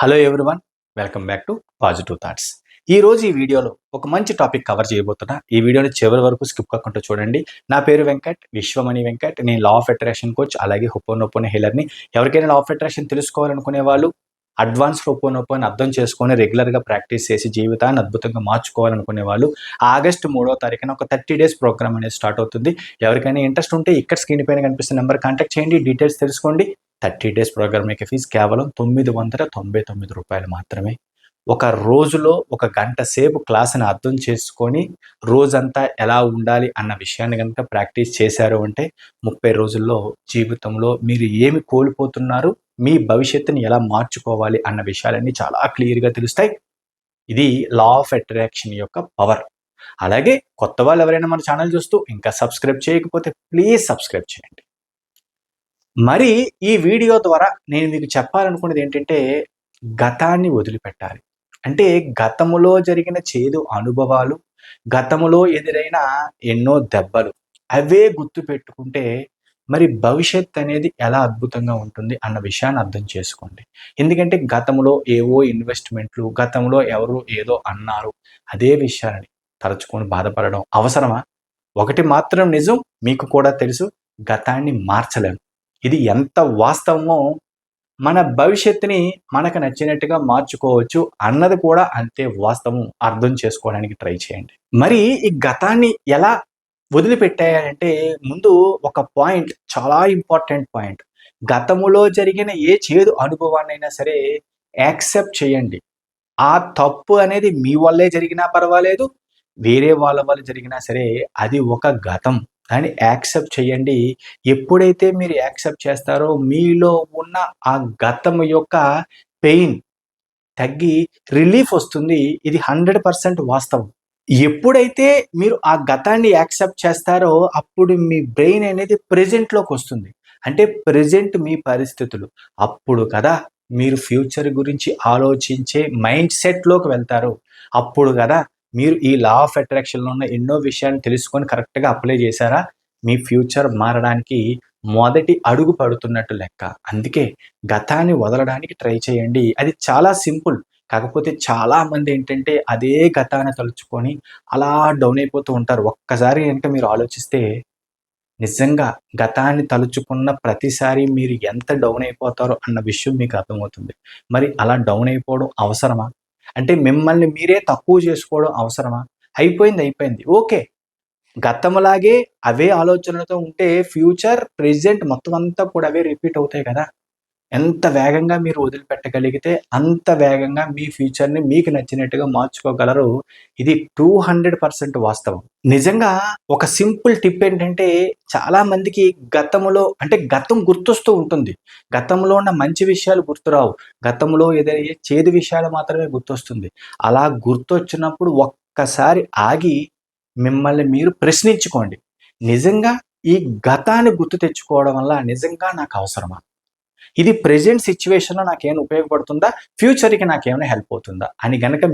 Hello everyone, welcome back to positive thoughts. ఈరోజు ఈ వీడియోలో ఒక మంచి టాపిక్ కవర్ చేయబోతున్నా. ఈ వీడియోని చివరి వరకు స్కిప్ కాకుండా చూడండి. నా పేరు వెంకట్, విశ్వమణి వెంకట్. నేను లా ఆఫ్ అట్రాక్షన్ కోచ్, అలాగే హోపోనోపోనో హీలర్ని. ఎవరికైనా లా ఆఫ్ అట్రాక్షన్ తెలుసుకోవాలనుకునే వాళ్ళు, అడ్వాన్స్ హోపోనోపోని అర్థం చేసుకొని రెగ్యులర్గా ప్రాక్టీస్ చేసి జీవితాన్ని అద్భుతంగా మార్చుకోవాలనుకునే వాళ్ళు, ఆగస్టు 3వ తారీఖున ఒక 30 డేస్ ప్రోగ్రామ్ అనేది స్టార్ట్ అవుతుంది. ఎవరికైనా ఇంట్రెస్ట్ ఉంటే ఇక్కడ స్క్రీన్ పైన కనిపిస్తున్న నెంబర్ కాంటాక్ట్ చేయండి, డీటెయిల్స్ తెలుసుకోండి. 30 డేస్ ప్రోగ్రామ్ యొక్క ఫీజు కేవలం రూ. 999 మాత్రమే. ఒక రోజులో ఒక గంట సేపు క్లాస్ని అర్థం చేసుకొని రోజంతా ఎలా ఉండాలి అన్న విషయాన్ని కనుక ప్రాక్టీస్ చేశారు అంటే 30 రోజుల్లో జీవితంలో మీరు ఏమి కోల్పోతున్నారు, మీ భవిష్యత్తుని ఎలా మార్చుకోవాలి అన్న విషయాలన్నీ చాలా క్లియర్గా తెలుస్తాయి. ఇది లా ఆఫ్ అట్రాక్షన్ యొక్క పవర్. అలాగే కొత్త వాళ్ళు ఎవరైనా మన ఛానల్ చూస్తూ ఇంకా సబ్స్క్రైబ్ చేయకపోతే ప్లీజ్ సబ్స్క్రైబ్ చేయండి. మరి ఈ వీడియో ద్వారా నేను మీకు చెప్పాలనుకున్నది ఏంటంటే, గతాన్ని వదిలిపెట్టాలి. అంటే గతములో జరిగిన చేదు అనుభవాలు, గతములో ఎదురైన ఎన్నో దెబ్బలు, అవే గుర్తుపెట్టుకుంటే మరి భవిష్యత్ అనేది ఎలా అద్భుతంగా ఉంటుంది అన్న విషయాన్ని అర్థం చేసుకోండి. ఎందుకంటే గతంలో ఏవో ఇన్వెస్ట్మెంట్లు, గతంలో ఎవరో ఏదో అన్నారు, అదే విషయాలని తలుచుకొని బాధపడడం అవసరమా? ఒకటి మాత్రం నిజం, మీకు కూడా తెలుసు, గతాన్ని మార్చలేం. ఇది ఎంత వాస్తవమో మన భవిష్యత్తుని మనకు నచ్చినట్టుగా మార్చుకోవచ్చు అన్నది కూడా అంతే వాస్తవం. అర్థం చేసుకోవడానికి ట్రై చేయండి. మరి ఈ గతాన్ని ఎలా వదిలిపెట్టాయంటే ముందు ఒక పాయింట్, చాలా ఇంపార్టెంట్ పాయింట్. గతములో జరిగిన ఏ చేదు అనుభవాన్నైనా సరే యాక్సెప్ట్ చేయండి. ఆ తప్పు అనేది మీ వల్లే జరిగినా పర్వాలేదు, వేరే వాళ్ళ వల్ల జరిగినా సరే అది ఒక గతం. దాన్ని యాక్సెప్ట్ చేయండి. ఎప్పుడైతే మీరు యాక్సెప్ట్ చేస్తారో మీలో ఉన్న ఆ గతం యొక్క పెయిన్ తగ్గి రిలీఫ్ వస్తుంది. ఇది 100% వాస్తవం. ఎప్పుడైతే మీరు ఆ గతాన్ని యాక్సెప్ట్ చేస్తారో అప్పుడు మీ బ్రెయిన్ అనేది ప్రెజెంట్‌లోకి వస్తుంది. అంటే ప్రెజెంట్ మీ పరిస్థితులు. అప్పుడు కదా మీరు ఫ్యూచర్ గురించి ఆలోచించే మైండ్ సెట్‌లోకి వెళ్తారు. అప్పుడు కదా మీరు ఈ లా ఆఫ్ అట్రాక్షన్‌లో ఉన్న ఎన్నో విషయాలను తెలుసుకొని కరెక్ట్‌గా అప్లై చేశారా, మీ ఫ్యూచర్ మారడానికి మొదటి అడుగు పడుతున్నట్టు లెక్క. అందుకే గతాన్ని వదలడానికి ట్రై చేయండి. అది చాలా సింపుల్. కాకపోతే చాలామంది ఏంటంటే అదే గతాన్ని తలుచుకొని అలా డౌన్ అయిపోతూ ఉంటారు. ఒక్కసారి గనుక మీరు ఆలోచిస్తే నిజంగా గతాన్ని తలుచుకున్న ప్రతిసారి మీరు ఎంత డౌన్ అయిపోతారో అన్న విషయం మీకు అర్థమవుతుంది. మరి అలా డౌన్ అయిపోవడం అవసరమా? అంటే మిమ్మల్ని మీరే తక్కువ చేసుకోవడం అవసరమా? అయిపోయింది అయిపోయింది. ఓకే. గతంలాగే అవే ఆలోచనలతో ఉంటే ఫ్యూచర్, ప్రెజెంట్ మొత్తం అంతా కూడా అవే రిపీట్ అవుతాయి కదా! ఎంత వేగంగా మీరు వదిలిపెట్టగలిగితే అంత వేగంగా మీ ఫ్యూచర్‌ని మీకు నచ్చినట్టుగా మార్చుకోగలరు. ఇది 200% వాస్తవం. నిజంగా ఒక సింపుల్ టిప్ ఏంటంటే చాలా మందికి గతంలో అంటే గతం గుర్తొస్తూ ఉంటుంది. గతంలో ఉన్న మంచి విషయాలు గుర్తురావు. గతంలో ఎదురయ్యే చేదు విషయాలు మాత్రమే గుర్తొస్తుంది. అలా గుర్తొచ్చినప్పుడు ఒక్కసారి ఆగి మిమ్మల్ని మీరు ప్రశ్నించుకోండి. నిజంగా ఈ గతాన్ని గుర్తు తెచ్చుకోవడం వల్ల నిజంగా నాకు అవసరమా? ఇది ప్రెజెంట్ సిట్యుయేషన్‌లో నాకేమైనా ఉపయోగపడుతుందా? ఫ్యూచర్‌కి నాకేమైనా హెల్ప్ అవుతుందా? అని గనక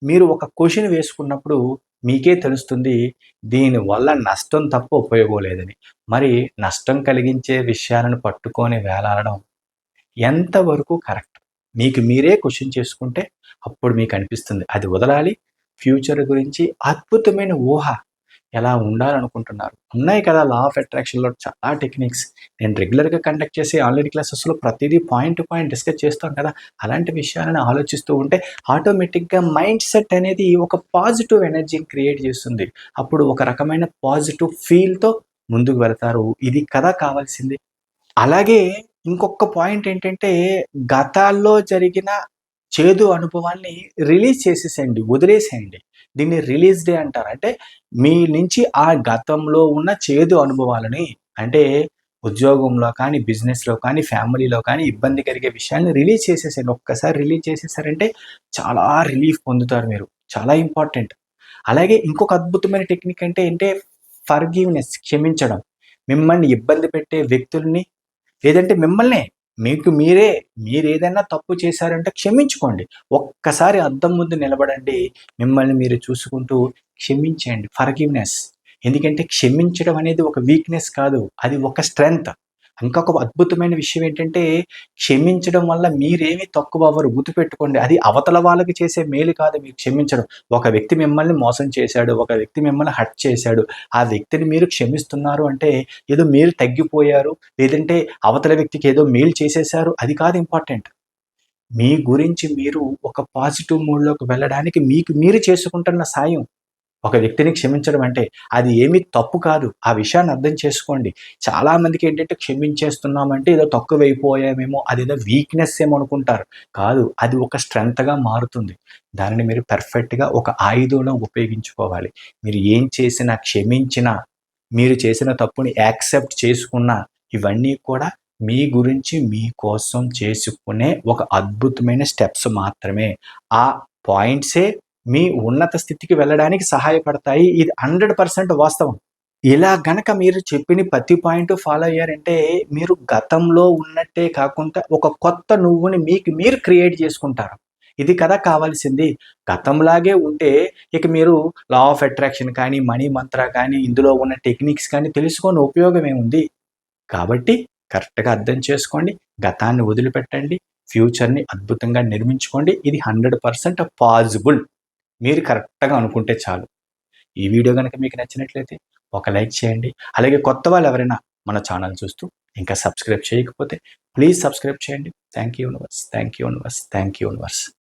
మీరు ఒక క్వెషన్ వేసుకున్నప్పుడు మీకే తెలుస్తుంది దీనివల్ల నష్టం తప్ప ఉపయోగం లేదని. మరి నష్టం కలిగించే విషయాలను పట్టుకొని వేలాడడం ఎంతవరకు కరెక్ట్? మీకు మీరే క్వెషన్ చేసుకుంటే అప్పుడు మీకు అనిపిస్తుంది అది వదలాలి. ఫ్యూచర్ గురించి అద్భుతమైన ఊహ ఎలా ఉండాలనుకుంటున్నారు. ఉన్నాయి కదా లా ఆఫ్ అట్రాక్షన్‌లో చాలా టెక్నిక్స్. నేను రెగ్యులర్‌గా కండక్ట్ చేసే ఆన్‌లైన్ క్లాసెస్‌లో ప్రతిదీ పాయింట్ టు పాయింట్ డిస్కస్ చేస్తాం కదా! అలాంటి విషయాలను ఆలోచిస్తూ ఉంటే ఆటోమేటిక్‌గా మైండ్ సెట్ అనేది ఒక పాజిటివ్ ఎనర్జీని క్రియేట్ చేస్తుంది. అప్పుడు ఒక రకమైన పాజిటివ్ ఫీల్‌తో ముందుకు వెళ్తారు. ఇది కదా కావాల్సింది. అలాగే ఇంకొక పాయింట్ ఏంటంటే గతాల్లో జరిగిన చేదు అనుభవాన్ని రిలీజ్ చేసేసేయండి. వదిలేసేయండి. దీన్ని రిలీజ్ డే అంటారు. అంటే మీ నుంచి ఆ గతంలో ఉన్న చేదు అనుభవాలని అంటే ఉద్యోగంలో కానీ, బిజినెస్‌లో కానీ, ఫ్యామిలీలో కానీ ఇబ్బంది కలిగే విషయాన్ని రిలీజ్ చేసేసేయండి. ఒక్కసారి రిలీజ్ చేసేసారంటే చాలా రిలీఫ్ పొందుతారు మీరు. చాలా ఇంపార్టెంట్. అలాగే ఇంకొక అద్భుతమైన టెక్నిక్ అంటే ఫర్‌గివ్‌నెస్, క్షమించడం. మిమ్మల్ని ఇబ్బంది పెట్టే వ్యక్తుల్ని లేదంటే మిమ్మల్నే మీరేదైనా తప్పు చేశారంటే క్షమించుకోండి. ఒక్కసారి అద్దం ముందు నిలబడండి. మిమ్మల్ని మీరు చూసుకుంటూ క్షమించేయండి. ఫర్‌గివ్‌నెస్. ఎందుకంటే క్షమించడం అనేది ఒక వీక్‌నెస్ కాదు. అది ఒక స్ట్రెంగ్త్. ఇంకొక అద్భుతమైన విషయం ఏంటంటే, క్షమించడం వల్ల మీరేమి తక్కువవ్వరు. గుర్తుపెట్టుకోండి. అది అవతల వాళ్ళకి చేసే మేలు కాదు మీకు క్షమించడం. ఒక వ్యక్తి మిమ్మల్ని మోసం చేశాడు. ఒక వ్యక్తి మిమ్మల్ని హర్ట్ చేశాడు. ఆ వ్యక్తిని మీరు క్షమిస్తున్నారు అంటే, ఏదో మీరు తగ్గిపోయారు, లేదంటే అవతల వ్యక్తికి ఏదో మేలు చేసేశారు, అది కాదు ఇంపార్టెంట్. మీ గురించి మీరు ఒక పాజిటివ్ మూడ్‌లోకి వెళ్ళడానికి మీకు మీరు చేసుకుంటున్న సాయం. ఒక వ్యక్తిని క్షమించడం అంటే అది ఏమీ తప్పు కాదు. ఆ విషయాన్ని అర్థం చేసుకోండి. చాలామందికేంటంటే క్షమించేస్తున్నామంటే ఏదో తక్కువైపోయామేమో, అదేదో వీక్‌నెస్ ఏమో అనుకుంటారు. కాదు. అది ఒక స్ట్రెంగ్త్‌గా మారుతుంది. దానిని మీరు పర్ఫెక్ట్‌గా ఒక ఆయుధంలా ఉపయోగించుకోవాలి. మీరు ఏం చేసినా, క్షమించినా, మీరు చేసిన తప్పుని యాక్సెప్ట్ చేసుకున్నా, ఇవన్నీ కూడా మీ గురించి మీకోసం చేసుకునే ఒక అద్భుతమైన స్టెప్స్ మాత్రమే. ఆ పాయింట్సే మీ ఉన్నత స్థితికి వెళ్ళడానికి సహాయపడతాయి. ఇది 100% వాస్తవం. ఇలా గనక మీరు చెప్పిన ప్రతి పాయింటు ఫాలో అయ్యారంటే, మీరు గతంలో ఉన్నట్టే కాకుండా ఒక కొత్త నువ్వుని మీకు మీరు క్రియేట్ చేసుకుంటారు. ఇది కదా కావాల్సింది. గతంలాగే ఉంటే ఇక మీరు లా ఆఫ్ అట్రాక్షన్ కానీ, మనీ మంత్ర కానీ, ఇందులో ఉన్న టెక్నిక్స్ కానీ తెలుసుకొని ఉపయోగం ఏముంది? కాబట్టి కరెక్ట్‌గా అర్థం చేసుకోండి. గతాన్ని వదిలిపెట్టండి. ఫ్యూచర్‌ని అద్భుతంగా నిర్మించుకోండి. ఇది 100% పాజిబుల్. మీరు కరెక్ట్‌గా అనుకుంటే చాలు. ఈ వీడియో గనక మీకు నచ్చినట్లయితే ఒక లైక్ చేయండి. అలాగే కొత్త వాళ్ళెవరైనా మన ఛానల్ చూస్తూ ఇంకా సబ్స్క్రైబ్ చేయకపోతే ప్లీజ్ సబ్స్క్రైబ్ చేయండి. Thank you universe. Thank you universe. Thank you universe.